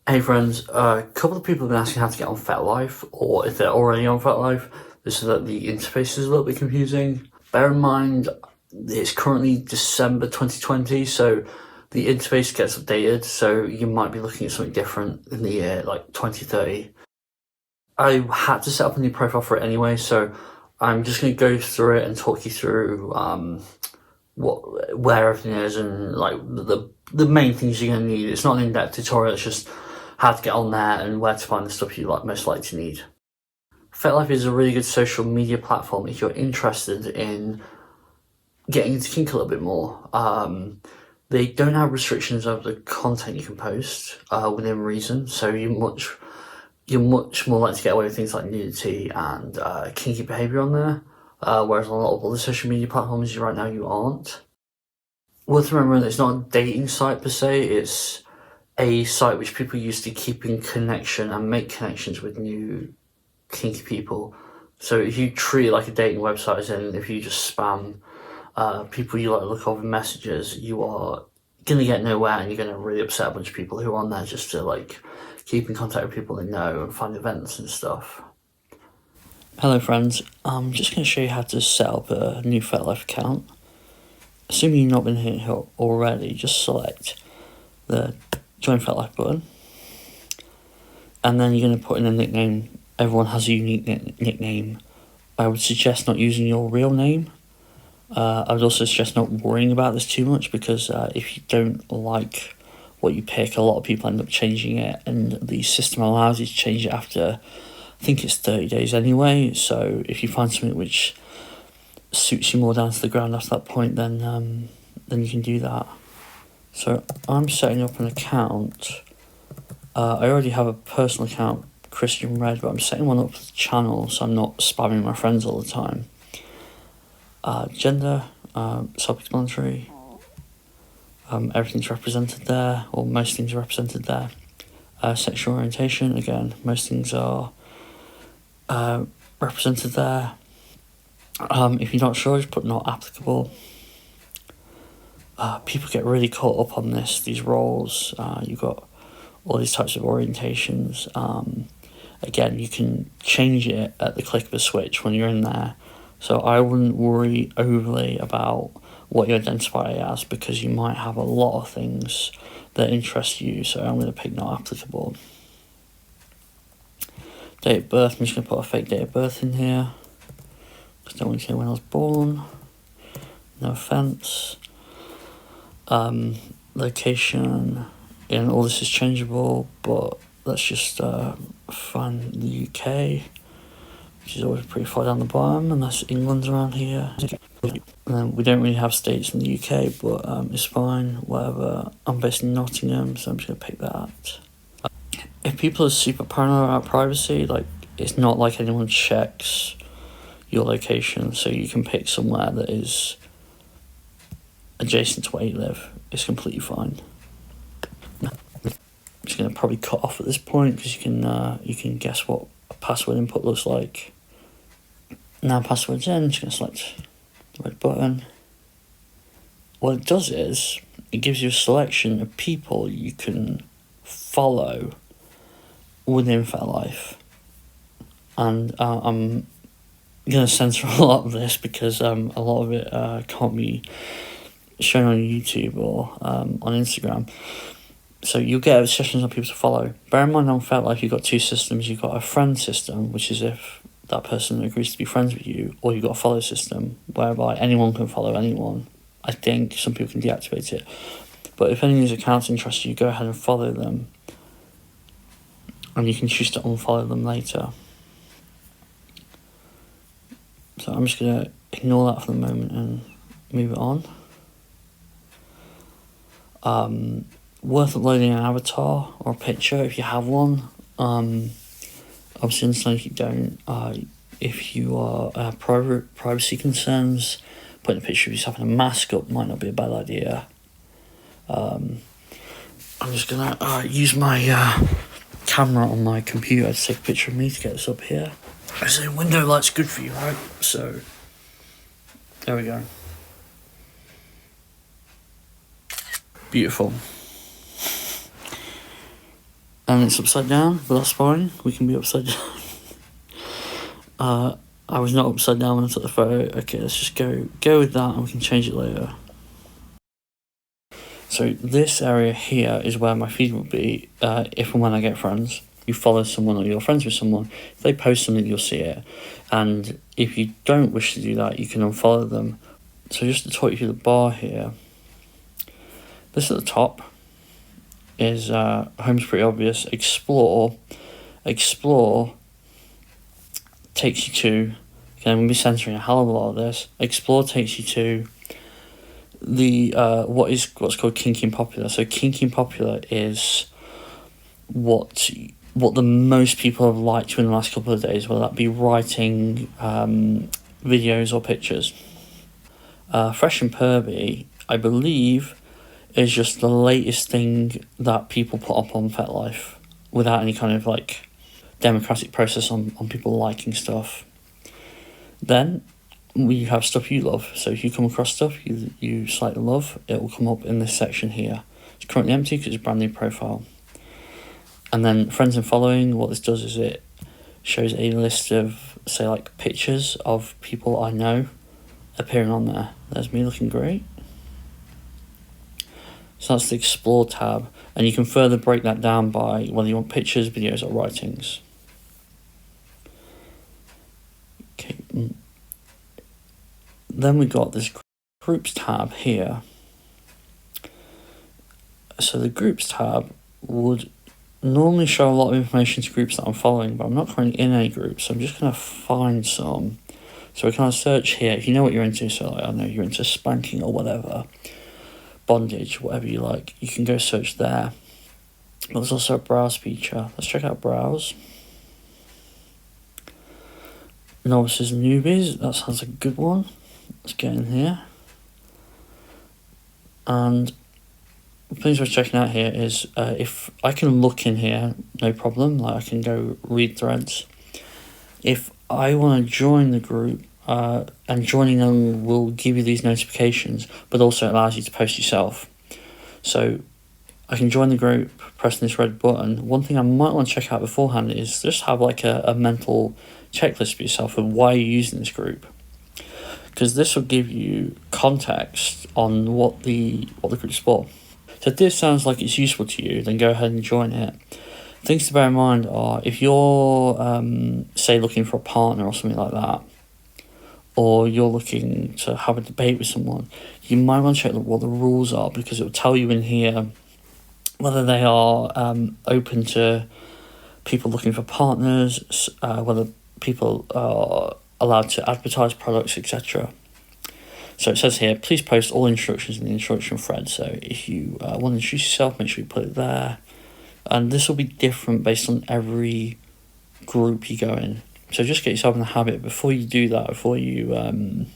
Hey friends, a couple of people have been asking how to get on Fetlife, or if they're already on Fetlife, just so that the interface is a little bit confusing. Bear in mind, it's currently December 2020, so the interface gets updated, so you might be looking at something different in the year, like 2030. I had to set up a new profile for it anyway, so I'm just going to go through it and talk you through where everything is and like the main things you're going to need. It's not an in-depth tutorial, it's just how to get on there and where to find the stuff you most likely to need. Fetlife is a really good social media platform if you're interested in getting into kink a little bit more. They don't have restrictions over the content you can post within reason, so you're much more likely to get away with things like nudity and kinky behaviour on there, whereas on a lot of other social media platforms right now you aren't. Worth remembering that it's not a dating site per se, it's a site which people use to keep in connection and make connections with new kinky people. So if you treat it like a dating website, as in if you just spam people you like to look over messages, you are gonna get nowhere and you're gonna really upset a bunch of people who are on there just to like keep in contact with people they know and find events and stuff. Hello friends, I'm just going to show you how to set up a new Fetlife account. Assuming you've not been here already, just select the Join Fetlife button, and then you're going to put in a nickname. Everyone has a unique nickname. I would suggest not using your real name. I would also suggest not worrying about this too much, because if you don't like what you pick, a lot of people end up changing it, and the system allows you to change it after, I think it's 30 days anyway. So if you find something which suits you more down to the ground after that point, then you can do that. So I'm setting up an account. I already have a personal account, Christian Red, but I'm setting one up for the channel so I'm not spamming my friends all the time. Gender, self-explanatory. Everything's represented there, or most things are represented there. Sexual orientation, again, most things are represented there. If you're not sure, just put not applicable. People get really caught up on these roles. You've got all these types of orientations. Again, you can change it at the click of a switch when you're in there. So I wouldn't worry overly about what you identify as, because you might have a lot of things that interest you. So I'm going to pick not applicable. Date of birth, I'm just going to put a fake date of birth in here. I don't want to say when I was born. No offence. Location, and all this is changeable, but let's just find the UK, which is always pretty far down the bottom, unless England's around here. And then we don't really have states in the UK, but it's fine, whatever. I'm based in Nottingham, so I'm just going to pick that. If people are super paranoid about privacy, like, it's not like anyone checks your location, so you can pick somewhere that is adjacent to where you live. It's completely fine. I'm just going to probably cut off at this point, because you can guess what a password input looks like. Now password's in, I'm just going to select the red button. What it does is, it gives you a selection of people you can follow within Fetlife. And I'm going to censor a lot of this, because a lot of it can't be shown on YouTube or on Instagram. So you'll get sessions on people to follow. Bear in mind, on Fetlife you've got two systems. You've got a friend system, which is if that person agrees to be friends with you, or you've got a follow system, whereby anyone can follow anyone. I think some people can deactivate it. But if any of these accounts interest you, go ahead and follow them. And you can choose to unfollow them later. So I'm just going to ignore that for the moment and move it on. Worth uploading an avatar or a picture if you have one. Obviously, understand if you don't. If you are privacy concerns, putting a picture of yourself in a mask up might not be a bad idea. I'm just gonna use my camera on my computer to take a picture of me to get this up here. I say window light's good for you, right? So there we go. Beautiful. And it's upside down, but that's fine. We can be upside down. I was not upside down when I took the photo. Okay, let's just go with that, and we can change it later. So this area here is where my feed will be if and when I get friends. You follow someone or you're friends with someone, if they post something, you'll see it. And if you don't wish to do that, you can unfollow them. So just to talk you through the bar here, this at the top is home's pretty obvious. Explore takes you to, okay, I'm going to be censoring a hell of a lot of this. Explore takes you to the what's called kinky and popular. So kinky and popular is what the most people have liked in the last couple of days, whether that be writing, videos or pictures. Fresh and pervy, I believe, is just the latest thing that people put up on Fetlife without any kind of like democratic process on people liking stuff. Then we have stuff you love. So if you come across stuff you slightly love, it will come up in this section here. It's currently empty because it's a brand new profile. And then friends and following, what this does is it shows a list of, say, like pictures of people I know appearing on there. There's me looking great. So that's the Explore tab, and you can further break that down by whether you want pictures, videos, or writings. Okay. Then we got this Groups tab here. So the Groups tab would normally show a lot of information to groups that I'm following, but I'm not currently in any groups, so I'm just going to find some. So we can search here, if you know what you're into, so like, I know you're into spanking or whatever, bondage, whatever you like, you can go search there. But there's also a browse feature. Let's check out browse. Novices and newbies, that sounds like a good one. Let's get in here. And the things we're checking out here is if I can look in here, no problem, like I can go read threads. If I want to join the group, and joining them will give you these notifications, but also allows you to post yourself. So I can join the group pressing this red button. One thing I might want to check out beforehand is just have like a mental checklist for yourself of why you're using this group, because this will give you context on what the group's for. So if this sounds like it's useful to you, then go ahead and join it. Things to bear in mind are if you're, say, looking for a partner or something like that, or you're looking to have a debate with someone, you might want to check what the rules are, because it will tell you in here whether they are open to people looking for partners, whether people are allowed to advertise products, etc. So it says here, please post all instructions in the instruction thread. So if you want to introduce yourself, make sure you put it there. And this will be different based on every group you go in. So just get yourself in the habit before you do that, before you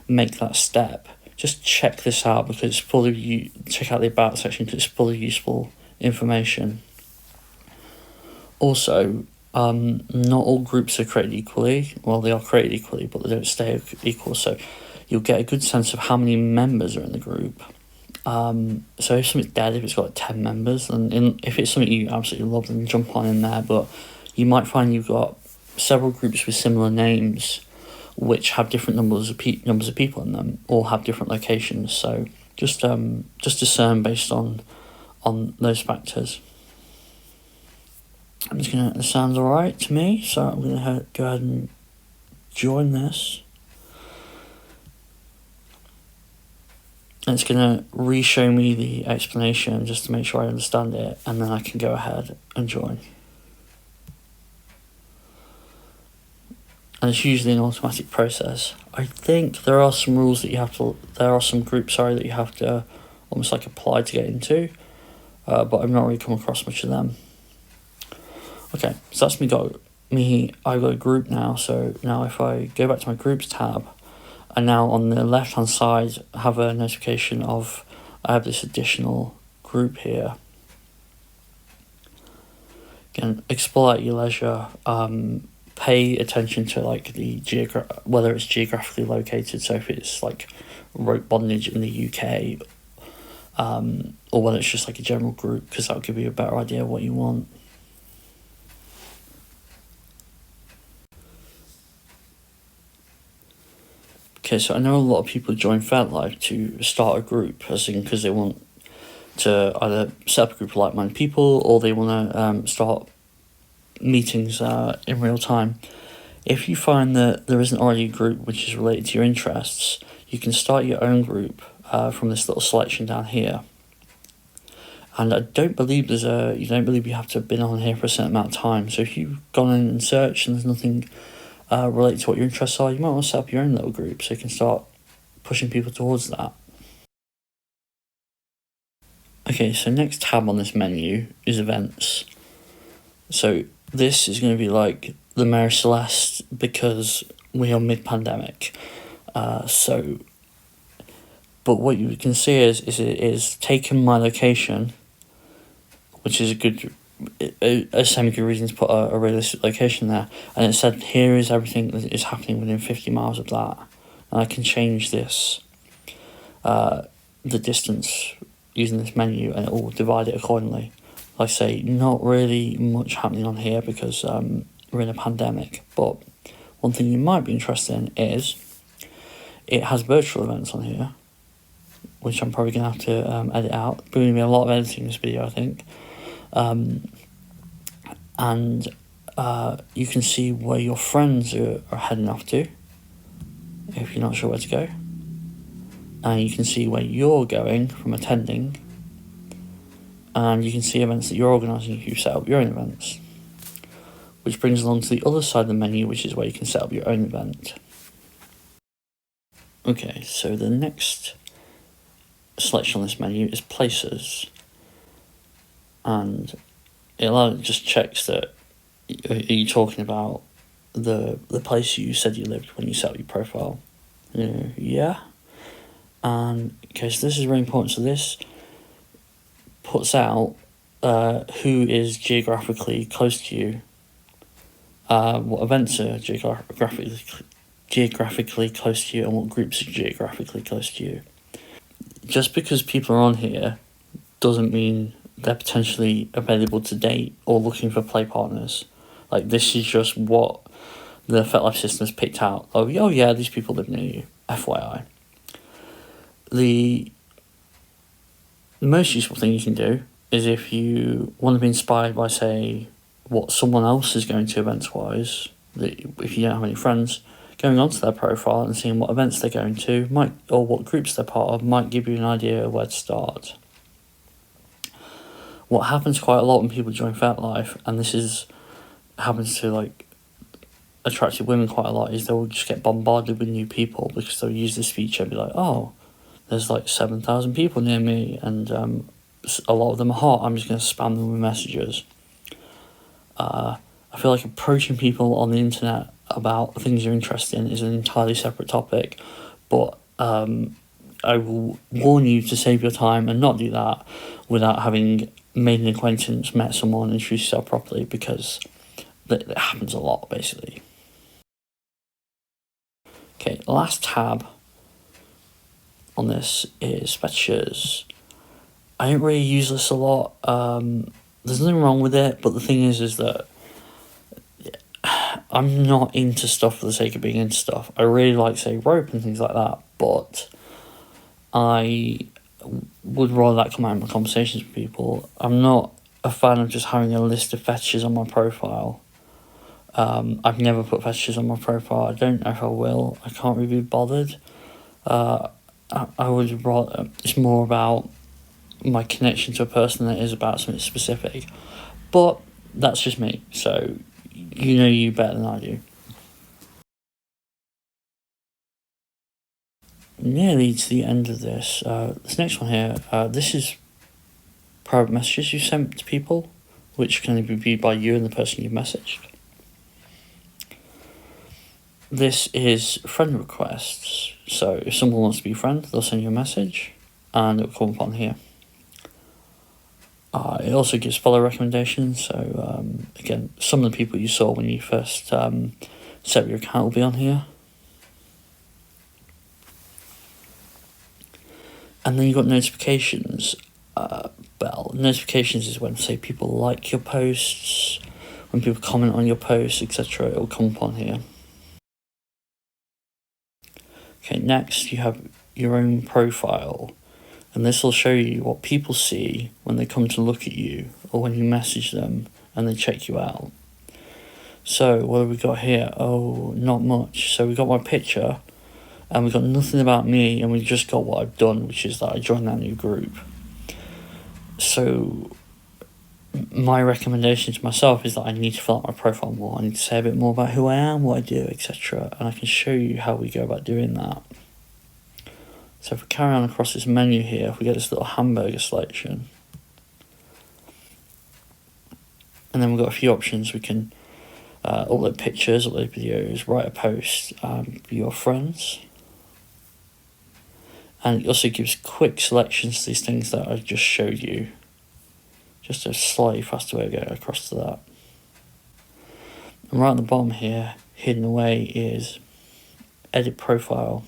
make that step. Just check this out, because it's full of check out the about section, because it's full of useful information. Also, not all groups are created equally. Well, they are created equally, but they don't stay equal. So you'll get a good sense of how many members are in the group. So if something's dead, if it's got like 10 members, and if it's something you absolutely love, then jump on in there. But you might find you've got several groups with similar names, which have different numbers of people in them, or have different locations. So just discern based on those factors. This sounds alright to me, so I'm gonna go ahead and join this. And it's gonna re-show me the explanation just to make sure I understand it, and then I can go ahead and join. And it's usually an automatic process. I think there are some rules that there are some groups, that you have to almost like apply to get into, but I've not really come across much of them. Okay, so that's I've got a group now. So now if I go back to my groups tab, and now on the left hand side I have a notification of I have this additional group here. Again, explore at your leisure. Pay attention to like the whether it's geographically located. So if it's like rope bondage in the UK, or whether it's just like a general group, because that'll give you a better idea of what you want. Okay, so I know a lot of people join Fetlife to start a group, as in because they want to either set up a group of like-minded people, or they want to start meetings in real time. If you find that there isn't already a group which is related to your interests, you can start your own group from this little selection down here. And I don't believe you don't believe you have to have been on here for a certain amount of time. So if you've gone in and searched and there's nothing related to what your interests are, you might want to set up your own little group so you can start pushing people towards that. Okay, so next tab on this menu is events. So this is going to be like the Mary Celeste because we are mid-pandemic. But what you can see is it is taken my location, which is a semi-good reason to put a realistic location there, and it said here is everything that is happening within 50 miles of that, and I can change this, the distance using this menu, and it will divide it accordingly. Like I say, not really much happening on here because we're in a pandemic, but one thing you might be interested in is it has virtual events on here, which I'm probably going to have to edit out. There's going to be a lot of editing in this video, I think. And you can see where your friends are heading off to, if you're not sure where to go. And you can see where you're going from attending. And you can see events that you're organising if you set up your own events. Which brings along to the other side of the menu, which is where you can set up your own event. Okay, so the next selection on this menu is places. And it just checks that are you talking about the place you said you lived when you set up your profile. Yeah. And okay, so this is really important. So this puts out who is geographically close to you, what events are geographically close to you, and what groups are geographically close to you. Just because people are on here doesn't mean they're potentially available to date or looking for play partners. Like, this is just what the Fetlife system has picked out. Oh yeah, these people live near you, FYI. The most useful thing you can do is if you want to be inspired by, say, what someone else is going to events-wise, if you don't have any friends, going onto their profile and seeing what events they're going to or what groups they're part of might give you an idea of where to start. What happens quite a lot when people join Fetlife, and happens to like attractive women quite a lot, is they'll just get bombarded with new people because they'll use this feature and be like, oh, there's like 7,000 people near me and a lot of them are hot, I'm just going to spam them with messages. I feel like approaching people on the internet about things you're interested in is an entirely separate topic, but I will warn you to save your time and not do that without having made an acquaintance, met someone, introduced yourself properly, because that happens a lot, basically. Okay, last tab on this is Fetishes. I don't really use this a lot. There's nothing wrong with it, but the thing is that I'm not into stuff for the sake of being into stuff. I really like, say, rope and things like that, but I would rather that come out in my conversations with people. I'm not a fan of just having a list of fetishes on my profile. I've never put fetishes on my profile. I don't know if I will. I can't really be bothered. I would rather, it's more about my connection to a person than it is about something specific. But that's just me, so you know you better than I do. Nearly to the end of this. This next one here, this is private messages you sent to people, which can only be viewed by you and the person you've messaged. This is friend requests. So if someone wants to be a friend, they'll send you a message and it'll come up on here. It also gives follow recommendations. So again, some of the people you saw when you first set up your account will be on here. And then you've got notifications bell. Notifications is when, say, people like your posts, when people comment on your posts, etc. It'll come up on here. Okay, next you have your own profile, and this will show you what people see when they come to look at you or when you message them and they check you out. So what have we got here? Oh, not much. So we got my picture, and we got nothing about me, and we just got what I've done, which is that I joined that new group. So my recommendation to myself is that I need to fill out my profile more. I need to say a bit more about who I am, what I do, etc. And I can show you how we go about doing that. So if we carry on across this menu here, if we get this little hamburger selection, and then we've got a few options. We can upload pictures, upload videos, write a post, view your friends. And it also gives quick selections to these things that I just showed you. Just a slightly faster way of getting across to that. And right at the bottom here, hidden away, is edit profile.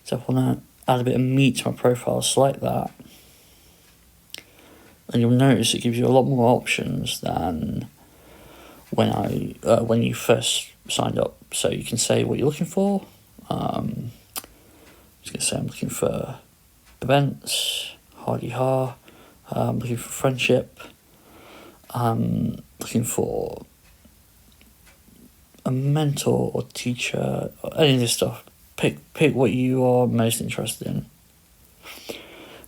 So if I want to add a bit of meat to my profile, select that. And you'll notice it gives you a lot more options than when you first signed up. So you can say what you're looking for. I'm just going to say I'm looking for events, hardy-ha. I'm looking for friendship. I'm looking for a mentor or teacher, or any of this stuff. Pick what you are most interested in.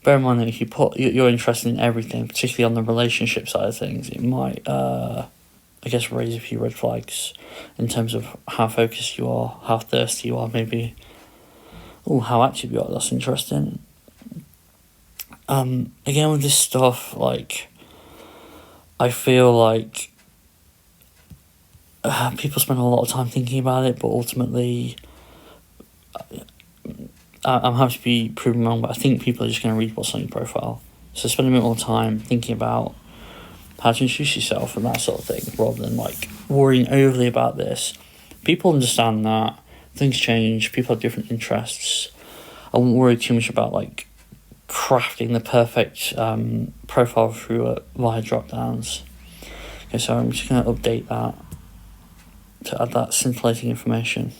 Bear in mind that if you put you're interested in everything, particularly on the relationship side of things, it might raise a few red flags in terms of how focused you are, how thirsty you are, maybe. Oh, how active you are. That's interesting. Again, with this stuff, like, I feel like people spend a lot of time thinking about it, but ultimately, I'm happy to be proven wrong, but I think people are just going to read what's on your profile. So spend a bit more time thinking about how to introduce yourself and that sort of thing, rather than like worrying overly about this. People understand that things change, people have different interests. I wouldn't worry too much about like crafting the perfect profile through via drop downs. Okay, so I'm just going to update that to add that scintillating information.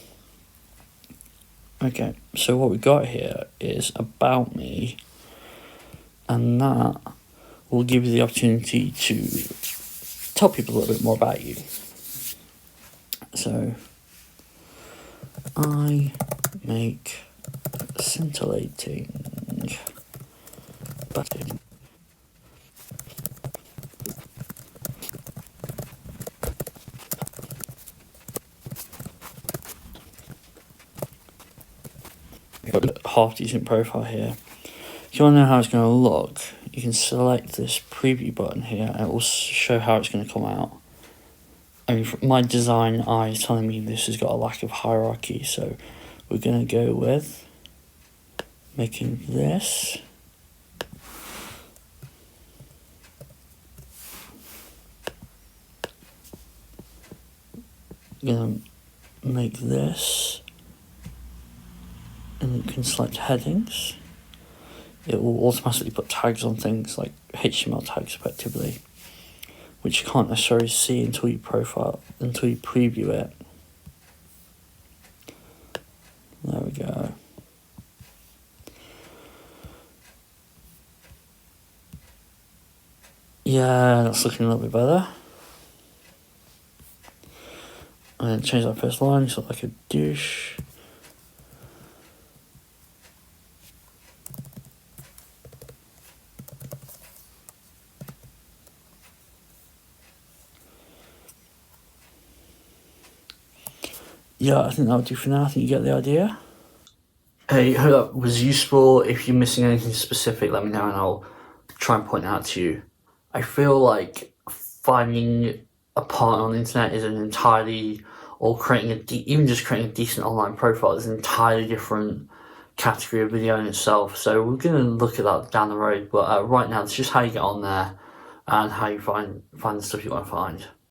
Okay, so what we got here is about me, and that will give you the opportunity to tell people a little bit more about you. So, I make scintillating button. Got a half decent profile here. If you want to know how it's going to look, you can select this preview button here, and it will show how it's going to come out. I mean, my design eye is telling me this has got a lack of hierarchy, so we're going to go with making this. I'm going to make this, and you can select headings. It will automatically put tags on things like HTML tags effectively, which you can't necessarily see until you preview it. There we go. Yeah, that's looking a little bit better. And then change that first line, so like a douche. Yeah, I think that'll do for now. I think you get the idea. Hey, hope that was useful. If you're missing anything specific, let me know and I'll try and point it out to you. I feel like finding a partner on the internet is an entirely, or creating even just creating a decent online profile is an entirely different category of video in itself. So we're going to look at that down the road. But right now, it's just how you get on there and how you find the stuff you want to find.